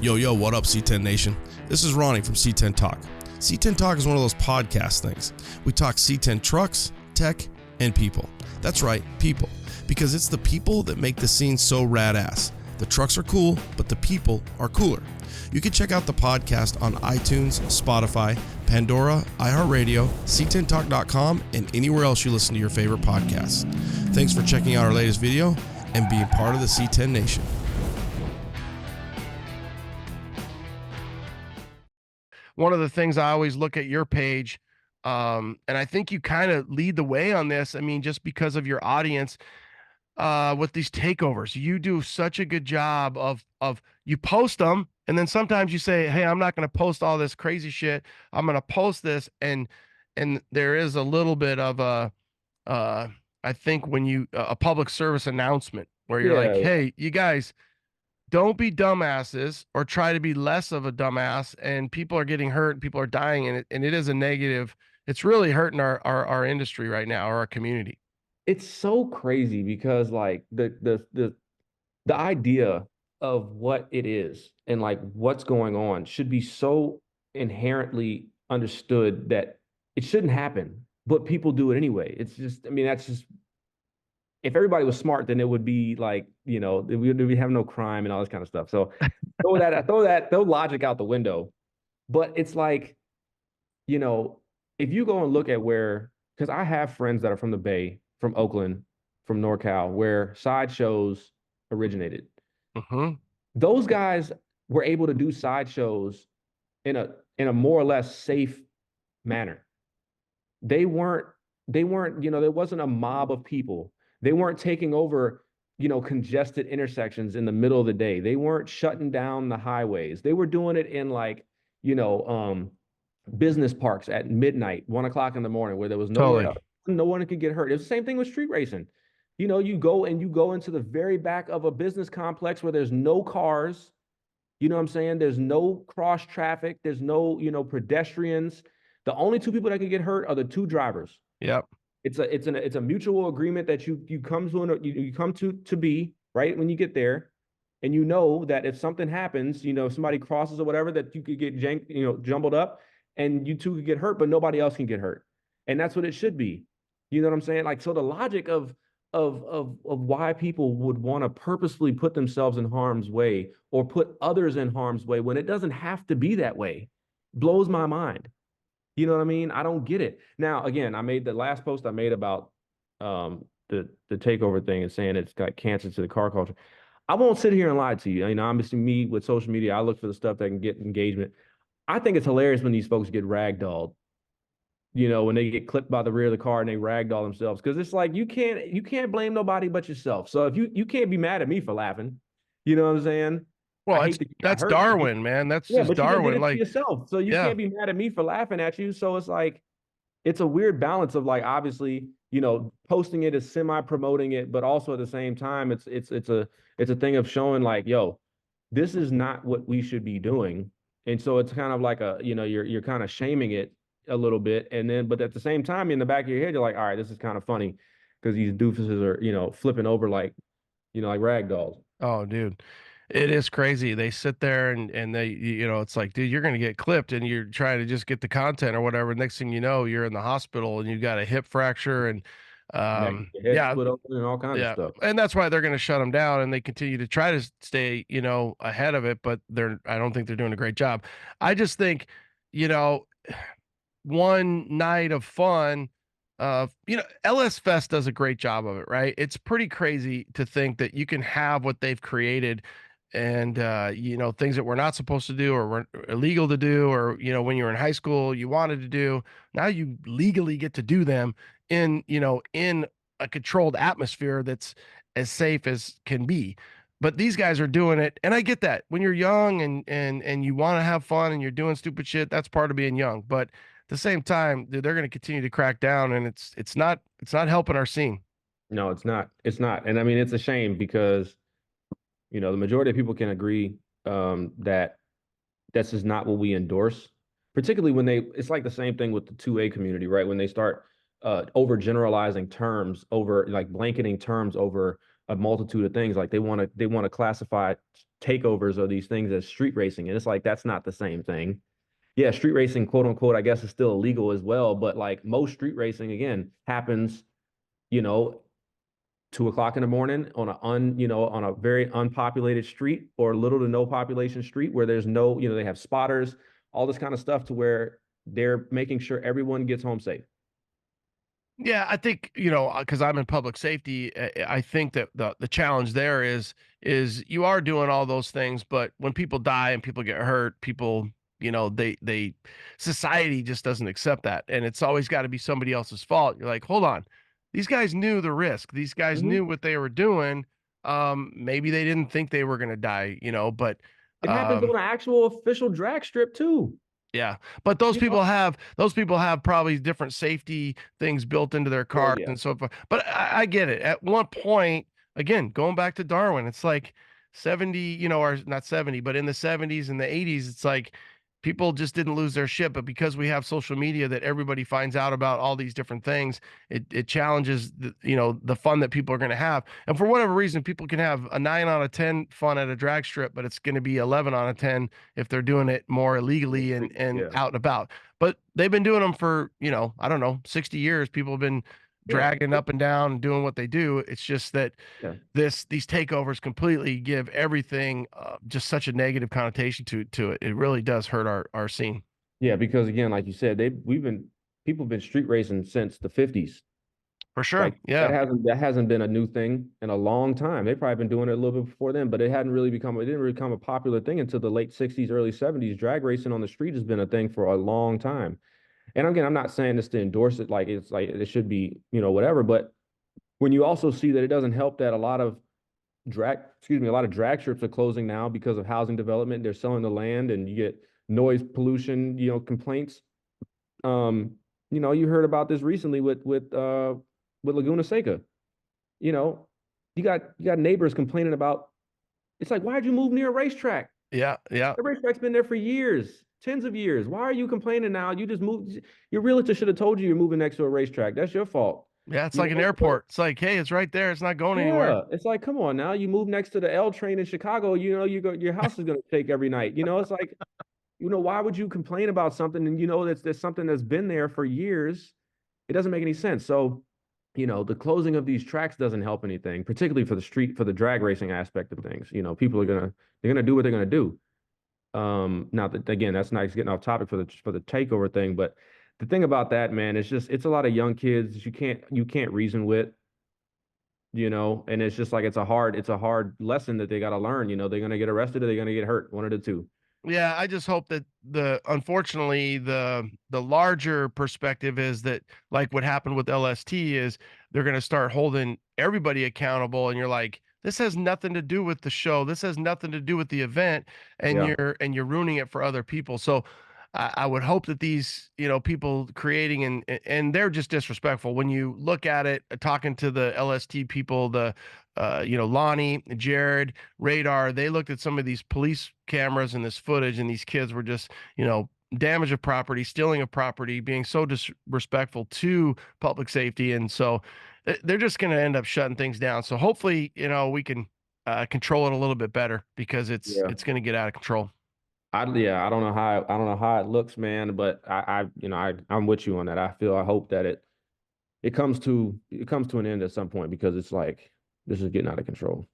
Yo, what up, C10 Nation? This is Ronnie from C10 Talk. C10 Talk is one of those podcast things. We talk C10 trucks, tech, and people. That's right, people. Because it's the people that make the scene so rad-ass. The trucks are cool, but the people are cooler. You can check out the podcast on iTunes, Spotify, Pandora, iHeartRadio, C10Talk.com, and anywhere else you listen to your favorite podcasts. Thanks for checking out our latest video and being part of the C10 Nation. One of the things I always look at your page, and I think you kind of lead the way on this. I mean, just because of your audience, with these takeovers, you do such a good job of you post them, and then sometimes you say, "Hey, I'm not going to post all this crazy shit. I'm going to post this," and there is a little bit of I think when you a public service announcement where you're like, "Hey, you guys, don't be dumbasses or try to be less of a dumbass, and people are getting hurt and people are dying, and it is a negative. It's really hurting our industry right now, or our community." It's so crazy because like the idea of what it is and like what's going on should be so inherently understood that it shouldn't happen, but people do it anyway. It's just, I mean, that's just, if everybody was smart, then it would be like, we have no crime and all this kind of stuff. So throw logic out the window. But it's like, if you go and look at where, because I have friends that are from the Bay, from Oakland, from NorCal, where sideshows originated. Mm-hmm. Those guys were able to do sideshows in a more or less safe manner. They weren't, there wasn't a mob of people. They weren't taking over, congested intersections in the middle of the day. They weren't shutting down the highways. They were doing it in like, business parks at midnight, 1 o'clock in the morning, where there was nowhere else. No one could get hurt. It's the same thing with street racing. You go into the very back of a business complex where there's no cars. You know what I'm saying? There's no cross traffic. There's no, pedestrians. The only two people that can get hurt are the two drivers. Yep. It's a mutual agreement that you come to you come to be right when you get there, and you know that if something happens, if somebody crosses or whatever, that you could get jumbled up, and you two could get hurt, but nobody else can get hurt, and that's what it should be. You know what I'm saying? Like, so the logic of why people would want to purposefully put themselves in harm's way or put others in harm's way when it doesn't have to be that way blows my mind. You know what I mean? I don't get it. Now, again, I made the last post I made about the takeover thing and saying it's got cancer to the car culture. I won't sit here and lie to you. Obviously, me with social media, I look for the stuff that can get engagement. I think it's hilarious when these folks get ragdolled. When they get clipped by the rear of the car and they ragdoll themselves, because it's like you can't blame nobody but yourself. So if you can't be mad at me for laughing, you know what I'm saying? Well, that's Darwin, man. That's just Darwin. You like yourself, so you can't be mad at me for laughing at you. So it's like it's a weird balance of like, obviously, posting it is semi-promoting it, but also at the same time, it's a thing of showing like, yo, this is not what we should be doing. And so it's kind of like you're kind of shaming it a little bit, but at the same time, in the back of your head, you're like, all right, this is kind of funny because these doofuses are flipping over like like rag dolls. Oh, dude, it is crazy. They sit there and they it's like, dude, you're gonna get clipped, and you're trying to just get the content or whatever. Next thing you know, you're in the hospital and you got a hip fracture and split open and all kinds of stuff. And that's why they're going to shut them down, and they continue to try to stay ahead of it, but I don't think they're doing a great job. I just think one night of fun, LS Fest does a great job of it, right? It's pretty crazy to think that you can have what they've created and things that we're not supposed to do or weren't illegal to do, or when you were in high school you wanted to do, now you legally get to do them in a controlled atmosphere that's as safe as can be. But these guys are doing it, and I get that when you're young and you want to have fun and you're doing stupid shit, that's part of being young. But at the same time, they're going to continue to crack down, and it's not helping our scene. No, it's not. It's not. And I mean, it's a shame because, the majority of people can agree that this is not what we endorse, particularly when it's like the same thing with the 2A community, right? When they start overgeneralizing terms, over like blanketing terms over a multitude of things. Like they want to classify takeovers or these things as street racing, and it's like that's not the same thing. Yeah, street racing, quote unquote, I guess is still illegal as well. But like most street racing, again, happens, you know, 2 o'clock in the morning on on a very unpopulated street or little to no population street where there's no, they have spotters, all this kind of stuff to where they're making sure everyone gets home safe. Yeah, I think, because I'm in public safety, I think that the challenge there is you are doing all those things, but when people die and people get hurt, people, they society just doesn't accept that, and it's always got to be somebody else's fault. You're like, hold on, these guys knew the risk. These guys Mhm. knew what they were doing. Maybe they didn't think they were going to die, but It happens on um, an actual official drag strip too. yeah, but those You know? people have probably different safety things built into their Well, cars yeah, and so forth. But I get it. At one point, again, going back to Darwin, it's like 70, or not 70, but in the 70s and the 80s, it's like people just didn't lose their shit. But because we have social media that everybody finds out about all these different things, it challenges the fun that people are going to have. And for whatever reason, people can have a 9 out of 10 fun at a drag strip, but it's going to be 11 out of 10 if they're doing it more on the illegally and street. and Yeah, out and about. But they've been doing them for, I don't know, 60 years. People have been yeah, dragging up and down and doing what they do. It's just that yeah, these takeovers completely give everything just such a negative connotation to it. It really does hurt our scene. yeah. Because again, like you said, people have been street racing since the 50s. For sure. Like Yeah. that hasn't been a new thing in a long time. They've probably been doing it a little bit before then, but it didn't really become a popular thing until the late 60s, early 70s. Drag racing on the street has been a thing for a long time. And again, I'm not saying this to endorse it like it's like it should be, whatever, but when you also see that it doesn't help that a lot of drag strips are closing now because of housing development. They're selling the land and you get noise pollution, complaints. Um, you heard about this recently with Laguna Seca. You know, you got neighbors complaining about it's like, why'd you move near a racetrack? Yeah. Yeah. The racetrack's been there for years, tens of years. Why are you complaining now? You just moved. Your realtor should have told you you're moving next to a racetrack. That's your fault. Yeah. It's You like an know, but airport. It's like, hey, it's right there. It's not going anywhere. yeah, it's like, come on now. You move next to the L train in Chicago, your house is gonna shake every night. It's like, why would you complain about something and that's something that's been there for years? It doesn't make any sense. So, the closing of these tracks doesn't help anything, particularly for the drag racing aspect of things. People they're gonna do what they're gonna do. Now that again, that's nice getting off topic for the takeover thing, but the thing about that, man, it's a lot of young kids you can't reason with, and it's just like it's a hard lesson that they got to learn. They're gonna get arrested or they're gonna get hurt, one of the two. Yeah, I just hope that unfortunately the larger perspective is that like what happened with LST is they're going to start holding everybody accountable and you're like this has nothing to do with the show. This has nothing to do with the event and Yeah, you're ruining it for other people. So I would hope that these, people creating and they're just disrespectful when you look at it, talking to the LST people, the Lonnie, Jared, Radar, they looked at some of these police cameras and this footage, and these kids were just, damage of property, stealing of property, being so disrespectful to public safety. And so they're just going to end up shutting things down. So hopefully, we can control it a little bit better because it's yeah. it's going to get out of control. I don't know how it looks, man, but I'm with you on that. I hope that it comes to an end at some point because it's like this is getting out of control.